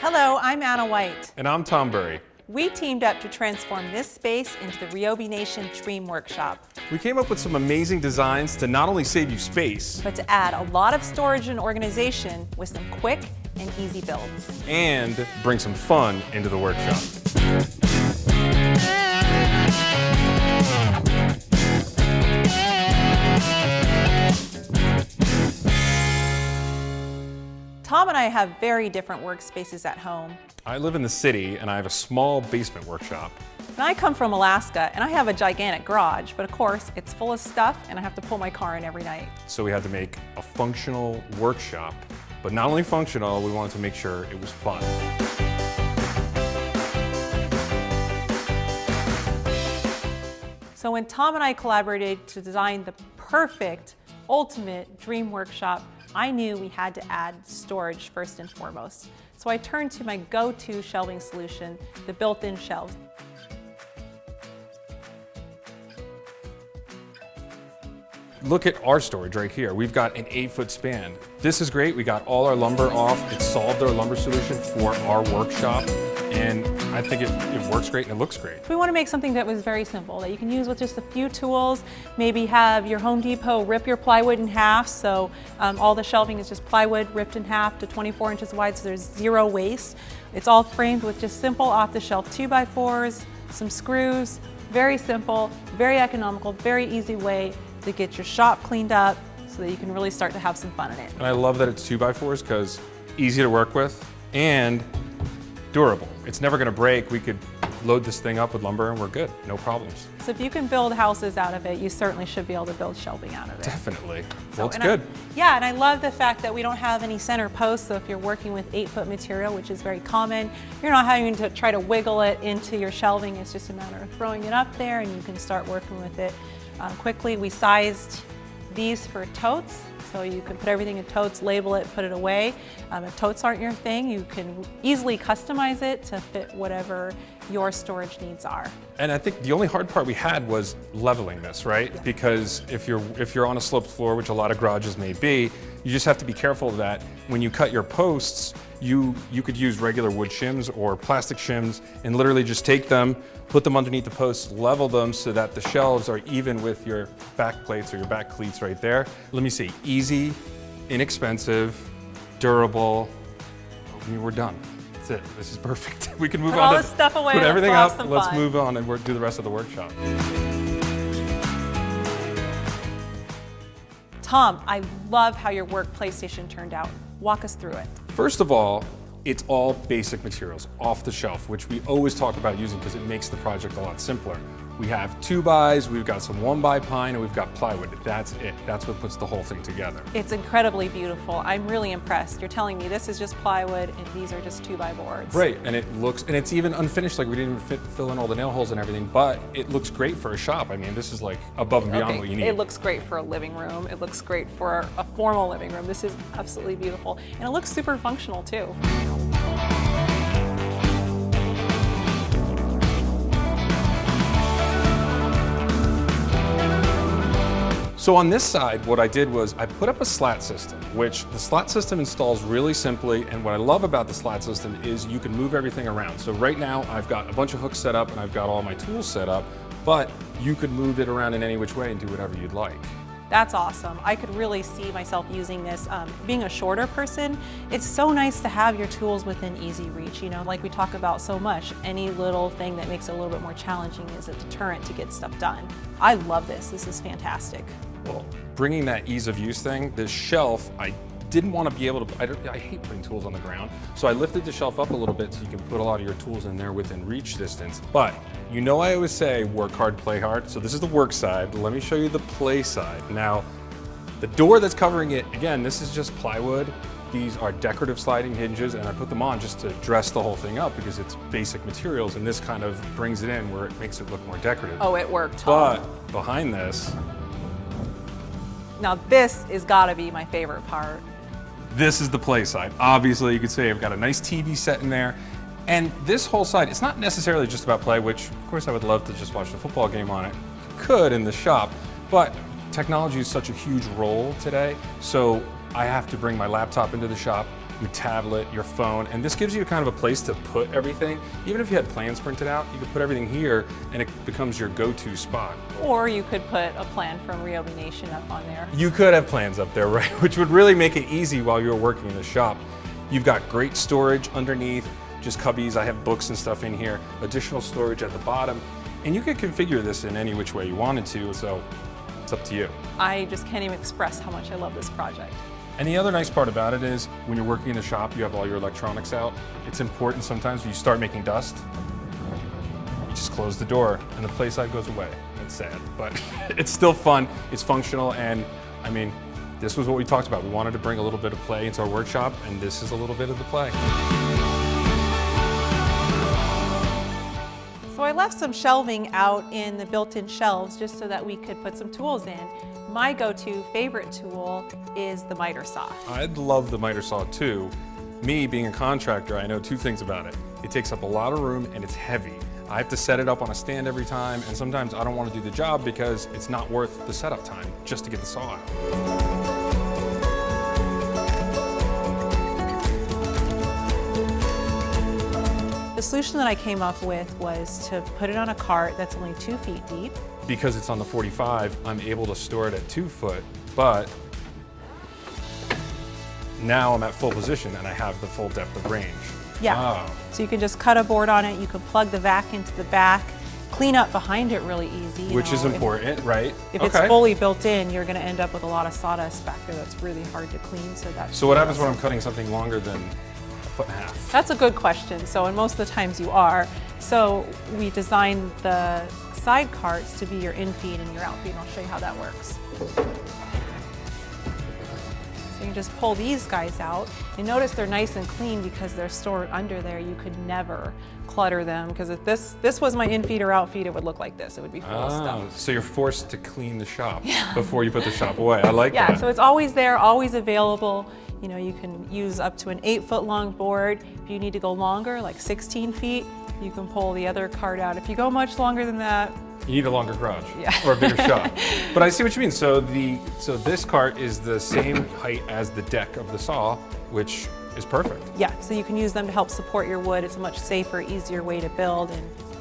Hello, I'm Anna White. And I'm Tom Burry. We teamed up to transform this space into the Ryobi Nation Dream Workshop. We came up with some amazing designs to not only save you space, but to add a lot of storage and organization with some quick and easy builds. And bring some fun into the workshop. Tom and I have very different workspaces at home. I live in the city and I have a small basement workshop. And I come from Alaska and I have a gigantic garage, but of course it's full of stuff and I have to pull my car in every night. So we had to make a functional workshop, but not only functional, we wanted to make sure it was fun. So when Tom and I collaborated to design the perfect, ultimate dream workshop, I knew we had to add storage first and foremost. So I turned to my go-to shelving solution, the built-in shelves. Look at our storage right here. We've got an 8-foot span. This is great. We got all our lumber off. It solved our lumber solution for our workshop. And I think it works great and it looks great. We want to make something that was very simple, that you can use with just a few tools. Maybe have your Home Depot rip your plywood in half, so all the shelving is just plywood ripped in half to 24 inches wide, so there's zero waste. It's all framed with just simple off-the-shelf 2x4s, some screws. Very simple, very economical, very easy way to get your shop cleaned up so that you can really start to have some fun in it. And I love that it's 2x4s because easy to work with and durable. It's never going to break. We could load this thing up with lumber and we're good, no problems. So if you can build houses out of it, you certainly should be able to build shelving out of it. Definitely. Well, it's good. And I love the fact that we don't have any center posts, so if you're working with 8-foot material, which is very common, you're not having to try to wiggle it into your shelving. It's just a matter of throwing it up there and you can start working with it quickly. We sized these for totes, so you can put everything in totes, label it, put it away. If totes aren't your thing, you can easily customize it to fit whatever your storage needs are. And I think the only hard part we had was leveling this, right? Yeah. Because if you're on a sloped floor, which a lot of garages may be, you just have to be careful that when you cut your posts, you could use regular wood shims or plastic shims and literally just take them, put them underneath the posts, level them so that the shelves are even with your back plates or your back cleats right there. Let me see, easy, inexpensive, durable. I mean, we're done. That's it. This is perfect. We can move put on all this stuff away. Put everything up. Let's fun. move on and do the rest of the workshop. Tom, I love how your work PlayStation turned out. Walk us through it. First of all, it's all basic materials off the shelf, which we always talk about using because it makes the project a lot simpler. We have 2x, we've got some 1x pine, and we've got plywood. That's it. That's what puts the whole thing together. It's incredibly beautiful. I'm really impressed. You're telling me this is just plywood and these are just 2x boards. Right, and it's even unfinished, like we didn't even fill in all the nail holes and everything, but it looks great for a shop. I mean, this is like above and beyond what you need. It looks great for a living room. It looks great for a formal living room. This is absolutely beautiful. And it looks super functional too. So on this side, what I did was I put up a slat system, which the slat system installs really simply. And what I love about the slat system is you can move everything around. So right now I've got a bunch of hooks set up and I've got all my tools set up, but you could move it around in any which way and do whatever you'd like. That's awesome. I could really see myself using this. Being a shorter person, it's so nice to have your tools within easy reach. You know, like we talk about so much, any little thing that makes it a little bit more challenging is a deterrent to get stuff done. I love this. This is fantastic. Well, bringing that ease of use thing, this shelf, I didn't want to be able to, I hate putting tools on the ground. So I lifted the shelf up a little bit so you can put a lot of your tools in there within reach distance. But you know I always say work hard, play hard. So this is the work side. Let me show you the play side. Now, the door that's covering it, again, this is just plywood. These are decorative sliding hinges and I put them on just to dress the whole thing up because it's basic materials and this kind of brings it in where it makes it look more decorative. Oh, it worked. But behind this, now this is gotta be my favorite part. This is the play side. Obviously, you could say I've got a nice TV set in there. And this whole side, it's not necessarily just about play, which of course I would love to just watch the football game on it. Could in the shop, but technology is such a huge role today. So I have to bring my laptop into the shop, your tablet, your phone, and this gives you kind of a place to put everything. Even if you had plans printed out, you could put everything here and it becomes your go-to spot. Or you could put a plan from Ryobi Nation up on there. You could have plans up there, right? Which would really make it easy while you're working in the shop. You've got great storage underneath, just cubbies. I have books and stuff in here, additional storage at the bottom, and you could configure this in any which way you wanted to, so it's up to you. I just can't even express how much I love this project. And the other nice part about it is when you're working in the shop, you have all your electronics out. It's important sometimes when you start making dust, you just close the door and the play side goes away. It's sad, but it's still fun, it's functional, and I mean, this was what we talked about. We wanted to bring a little bit of play into our workshop, and this is a little bit of the play. So I left some shelving out in the built-in shelves just so that we could put some tools in. My go-to favorite tool is the miter saw. I love the miter saw too. Me, being a contractor, I know two things about it. It takes up a lot of room and it's heavy. I have to set it up on a stand every time, and sometimes I don't want to do the job because it's not worth the setup time just to get the saw out. The solution that I came up with was to put it on a cart that's only 2 feet deep. Because it's on the 45, I'm able to store it at 2 foot, but now I'm at full position and I have the full depth of range. Yeah, Oh. so you can just cut a board on it, you can plug the vac into the back, clean up behind it really easy. Which is important, right? If it's fully built in, you're gonna end up with a lot of sawdust back there that's really hard to clean, so that's... So what happens when I'm cutting something longer than 1.5 feet? That's a good question. So, and most of the times you are. So we designed the side carts to be your in feed and your out feed, and I'll show you how that works. So you can just pull these guys out. And notice they're nice and clean because they're stored under there. You could never clutter them, because if this was my in feed or out feed, it would look like this. It would be full of stuff. So you're forced to clean the shop before you put the shop away. I like that. Yeah, so it's always there, always available. You know, you can use up to an 8-foot long board. If you need to go longer, like 16 feet, you can pull the other cart out. If you go much longer than that, You need a longer garage, Yeah. or a bigger shop. But I see what you mean. So this cart is the same height as the deck of the saw, which is perfect. yeah, so you can use them to help support your wood. It's a much safer, easier way to build.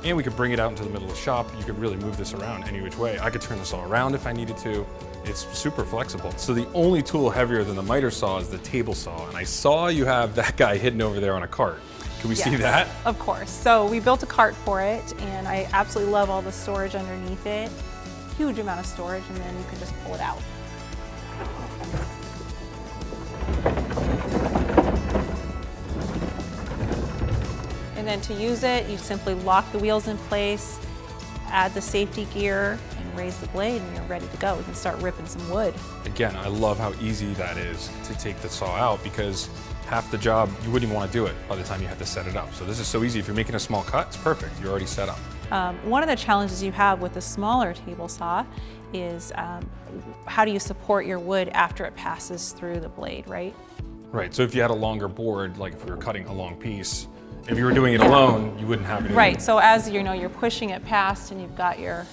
And we could bring it out into the middle of the shop. You could really move this around any which way. I could turn this all around if I needed to. It's super flexible. So the only tool heavier than the miter saw is the table saw. And I saw you have that guy hidden over there on a cart. Can we see Yes, that? Of course. So we built a cart for it, and I absolutely love all the storage underneath it. Huge amount of storage, and then you can just pull it out. And then to use it, you simply lock the wheels in place, add the safety gear, and raise the blade, and you're ready to go. We can start ripping some wood. Again, I love how easy that is to take the saw out, because half the job, you wouldn't even want to do it by the time you have to set it up. So this is so easy. If you're making a small cut, it's perfect. You're already set up. One of the challenges you have with a smaller table saw is how do you support your wood after it passes through the blade, right? Right, so if you had a longer board, like if we were cutting a long piece, if you were doing it alone, you wouldn't have it. Right, so as you know, you're pushing it past and you've got your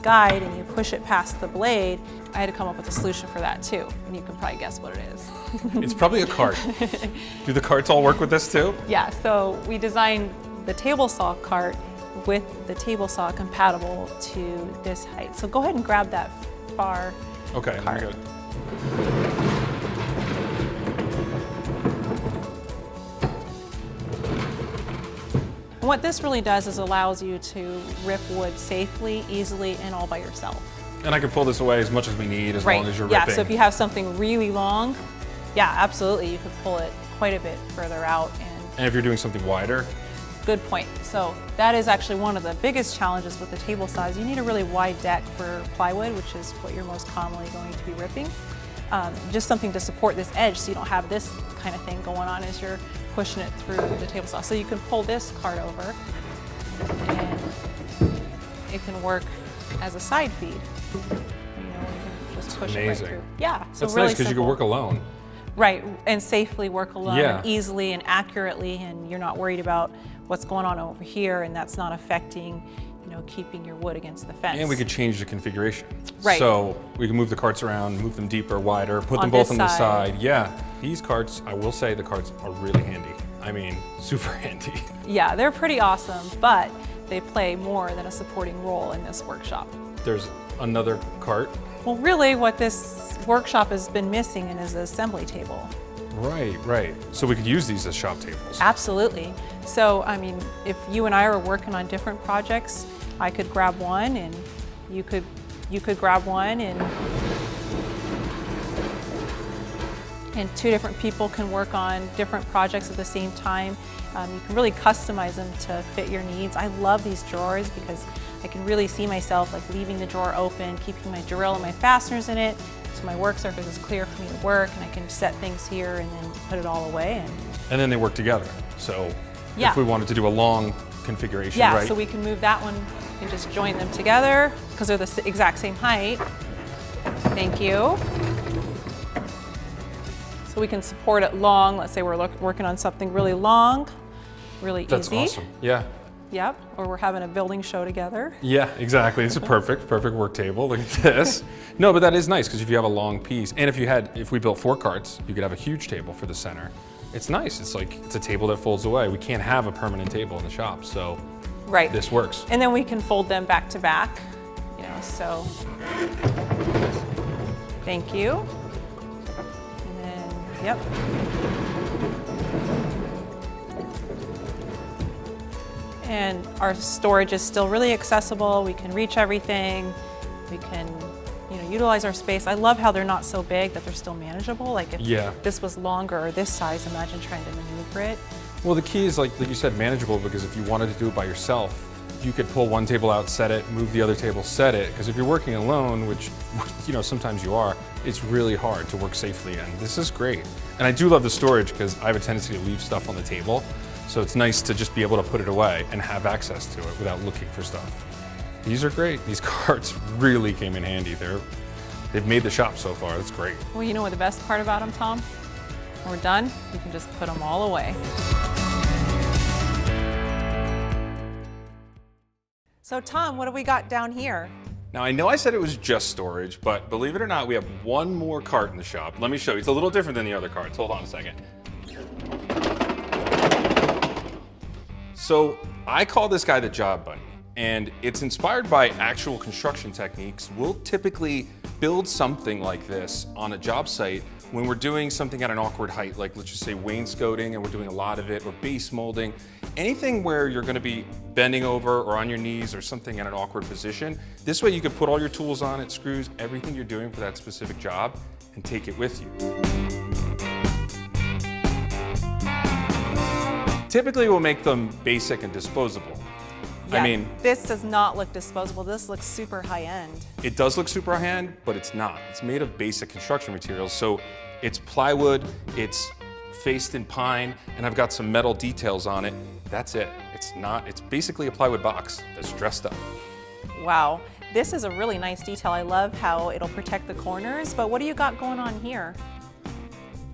guide and you push it past the blade, I had to come up with a solution for that too. And you can probably guess what it is. It's probably a cart. Do the carts all work with this too? Yeah, so we designed the table saw cart with the table saw compatible to this height. So go ahead and grab that far Okay, cart. good. And what this really does is allows you to rip wood safely, easily, and all by yourself. And I can pull this away as much as we need, as long as you're yeah, ripping. so if you have something really long, yeah, absolutely, you could pull it quite a bit further out. And if you're doing something wider, Good point. So that is actually one of the biggest challenges with the table saws. You need a really wide deck for plywood, which is what you're most commonly going to be ripping. Just something to support this edge so you don't have this kind of thing going on as you're pushing it through the table saw. So you can pull this cart over and it can work as a side feed. You know, you can just push it right amazing. through. Yeah, so that's really nice because you can simple. work alone. Right, and safely work alone, Yeah. and easily and accurately, and you're not worried about what's going on over here, and that's not affecting keeping your wood against the fence. And we could change the configuration. Right. So we can move the carts around, move them deeper, wider, put them On both this on the side. side. Yeah, these carts, I will say the carts are really handy. I mean, super handy. Yeah, they're pretty awesome, but they play more than a supporting role in this workshop. There's another cart. Well, really what this workshop has been missing is an assembly table. Right, right. So we could use these as shop tables. Absolutely. So, I mean, if you and I are working on different projects, I could grab one and you could grab one and two different people can work on different projects at the same time. You can really customize them to fit your needs. I love these drawers because I can really see myself like leaving the drawer open, keeping my drill and my fasteners in it, so my work surface is clear for me to work, and I can set things here and then put it all away. And then they work together. So Yeah. if we wanted to do a long configuration, Yeah, right? so we can move that one and just join them together because they're the exact same height. Thank you. So we can support it long. Let's say we're working on something really long, really That's easy. awesome. Yeah. Yep, or we're having a building show together. Yeah, exactly. It's a perfect work table. Look at this. No, but that is nice because if you have a long piece, and if we built 4 carts, you could have a huge table for the center. It's nice. It's a table that folds away. We can't have a permanent table in the shop, so Right. this works. And then we can fold them back to back, so. Thank you. And then, yep. And our storage is still really accessible. We can reach everything. We can, utilize our space. I love how they're not so big that they're still manageable. Like if Yeah. this was longer or this size, imagine trying to maneuver it. Well, the key is like you said, manageable, because if you wanted to do it by yourself, you could pull one table out, set it, move the other table, set it. Because if you're working alone, which sometimes you are, it's really hard to work safely. And this is great. And I do love the storage because I have a tendency to leave stuff on the table. So it's nice to just be able to put it away and have access to it without looking for stuff. These are great. These carts really came in handy. They've made the shop so far. That's great. Well, you know what the best part about them, Tom? When we're done, you can just put them all away. So Tom, what do we got down here? Now, I know I said it was just storage, but believe it or not, we have one more cart in the shop. Let me show you. It's a little different than the other carts. Hold on a second. So I call this guy the Job Bunny, and it's inspired by actual construction techniques. We'll typically build something like this on a job site when we're doing something at an awkward height, like let's just say wainscoting, and we're doing a lot of it, or base molding. Anything where you're gonna be bending over or on your knees or something at an awkward position. This way you can put all your tools on it, screws, everything you're doing for that specific job, and take it with you. Typically we'll make them basic and disposable. Yeah, I mean, this does not look disposable. This looks super high end. it does look super high-end, but it's not. It's made of basic construction materials. So it's plywood, it's faced in pine, and I've got some metal details on it. That's it. It's basically a plywood box that's dressed up. Wow, this is a really nice detail. I love how it'll protect the corners, but what do you got going on here?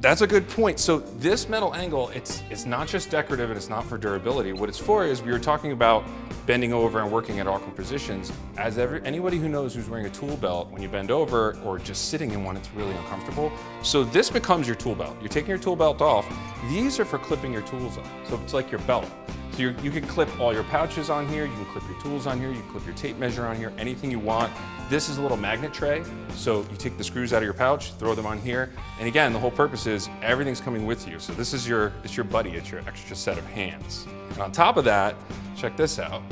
That's a good point. So this metal angle, it's not just decorative and it's not for durability. What it's for is we were talking about bending over and working at awkward positions. Anybody who knows who's wearing a tool belt, when you bend over or just sitting in one, it's really uncomfortable. So this becomes your tool belt. You're taking your tool belt off. These are for clipping your tools on. So it's like your belt. So you can clip all your pouches on here, you can clip your tools on here, you can clip your tape measure on here, anything you want. This is a little magnet tray, so you take the screws out of your pouch, throw them on here, and again, the whole purpose is everything's coming with you. So this is it's your buddy, it's your extra set of hands. And on top of that, check this out,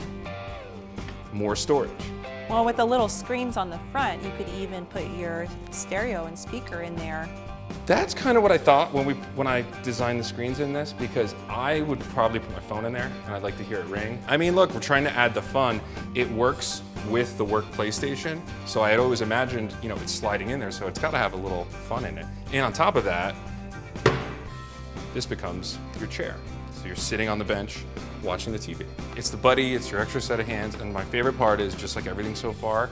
more storage. Well, with the little screens on the front, you could even put your stereo and speaker in there. That's kind of what I thought when I designed the screens in this, because I would probably put my phone in there and I'd like to hear it ring. I mean, look, we're trying to add the fun. It works with the work PlayStation, so I had always imagined, it's sliding in there, so it's got to have a little fun in it. And on top of that, this becomes your chair. So you're sitting on the bench watching the TV. It's the buddy, it's your extra set of hands, and my favorite part is, just like everything so far,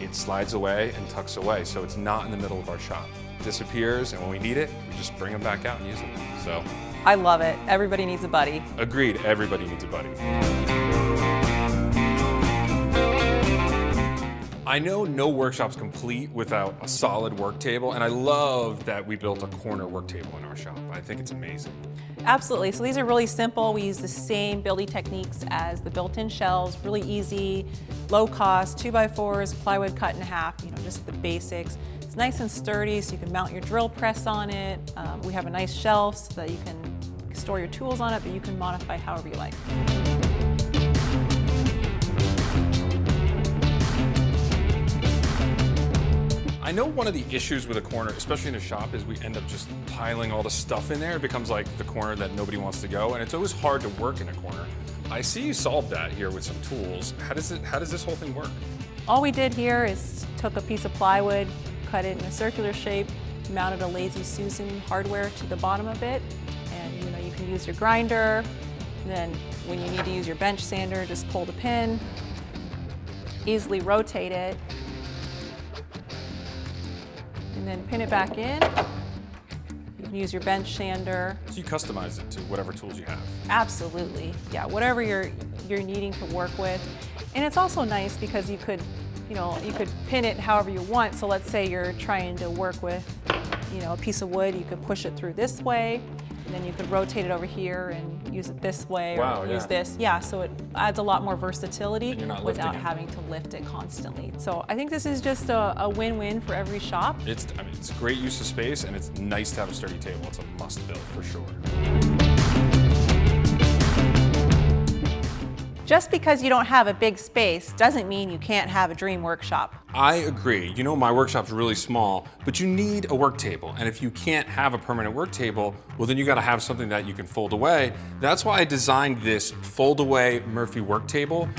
it slides away and tucks away, so it's not in the middle of our shop. Disappears, and when we need it, we just bring them back out and use them. So, I love it. Everybody needs a buddy. agreed, everybody needs a buddy. I know no workshop's complete without a solid work table, and I love that we built a corner work table in our shop. I think it's amazing. Absolutely. So these are really simple. We use the same building techniques as the built-in shelves. Really easy, low cost, 2x4s, plywood cut in half. Just the basics. It's nice and sturdy, so you can mount your drill press on it. We have a nice shelf so that you can store your tools on it, but you can modify however you like. I know one of the issues with a corner, especially in a shop, is we end up just piling all the stuff in there. It becomes like the corner that nobody wants to go, and it's always hard to work in a corner. I see you solved that here with some tools. How does this whole thing work? All we did here is took a piece of plywood, cut it in a circular shape, mounted a Lazy Susan hardware to the bottom of it, and you can use your grinder. Then when you need to use your bench sander, just pull the pin, easily rotate it, and then pin it back in. You can use your bench sander. So you customize it to whatever tools you have. Absolutely, yeah, whatever you're needing to work with. And it's also nice because you could pin it however you want. So let's say you're trying to work with, a piece of wood, you could push it through this way, and then you could rotate it over here and use it this way, or use this. Yeah, so it adds a lot more versatility without having to lift it constantly. So I think this is just a win-win for every shop. It's great use of space, and it's nice to have a sturdy table. It's a must build for sure. Just because you don't have a big space doesn't mean you can't have a dream workshop. I agree. My workshop's really small, but you need a work table. And if you can't have a permanent work table, well, then you gotta have something that you can fold away. That's why I designed this fold away Murphy work table.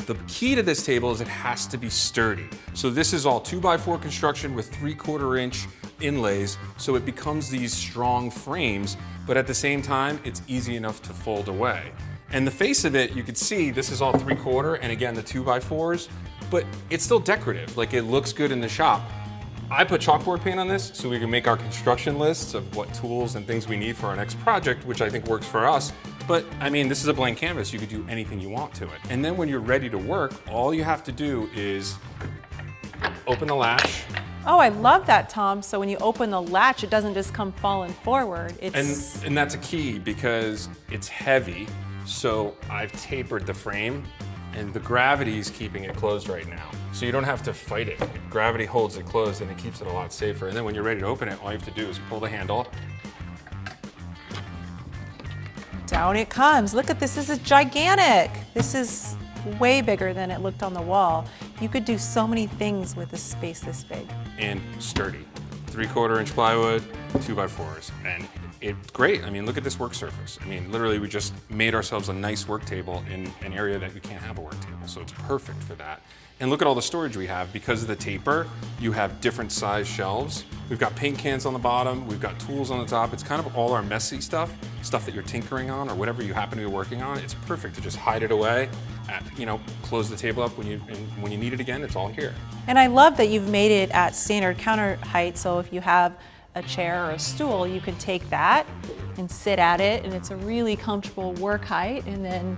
The key to this table is it has to be sturdy. So this is all 2x4 construction with 3/4 inch inlays, so it becomes these strong frames, but at the same time, it's easy enough to fold away. And the face of it, you can see this is all 3/4, and again, the 2x4s, but it's still decorative. Like, it looks good in the shop. I put chalkboard paint on this so we can make our construction lists of what tools and things we need for our next project, which I think works for us. But this is a blank canvas. You could do anything you want to it. And then when you're ready to work, all you have to do is open the latch. Oh, I love that, Tom. So when you open the latch, it doesn't just come falling forward. And that's a key because it's heavy. So I've tapered the frame, and the gravity is keeping it closed right now. So you don't have to fight it. Gravity holds it closed, and it keeps it a lot safer. And then when you're ready to open it, all you have to do is pull the handle. Down it comes. Look at this, this is gigantic. This is way bigger than it looked on the wall. You could do so many things with a space this big. And sturdy. 3/4 inch plywood, 2x4s. And it's great. Look at this work surface. Literally we just made ourselves a nice work table in an area that you can't have a work table. So it's perfect for that. And look at all the storage we have. Because of the taper, you have different size shelves. We've got paint cans on the bottom, we've got tools on the top. It's kind of all our messy stuff that you're tinkering on or whatever you happen to be working on. It's perfect to just hide it away, close the table up when you need it again, it's all here. And I love that you've made it at standard counter height, so if you have a chair or a stool, you can take that and sit at it, and it's a really comfortable work height, and then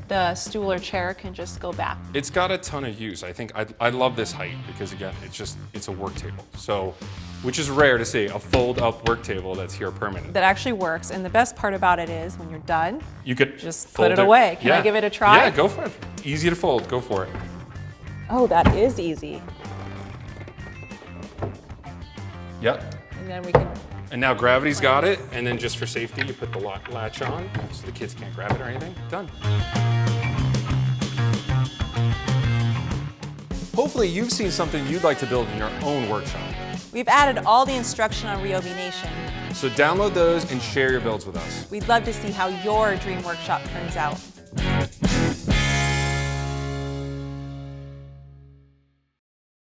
the stool or chair can just go back. It's got a ton of use. I think I love this height because, again, it's a work table. So, which is rare to see, a fold-up work table that's here permanent. That actually works, and the best part about it is when you're done, you could just put it away. Can I give it a try? Yeah, go for it. Easy to fold, go for it. Oh, that is easy. Yep. And then we can... And now gravity's got it, and then just for safety, you put the latch on so the kids can't grab it or anything. Done. Hopefully you've seen something you'd like to build in your own workshop. We've added all the instruction on Ryobi Nation. So download those and share your builds with us. We'd love to see how your dream workshop turns out.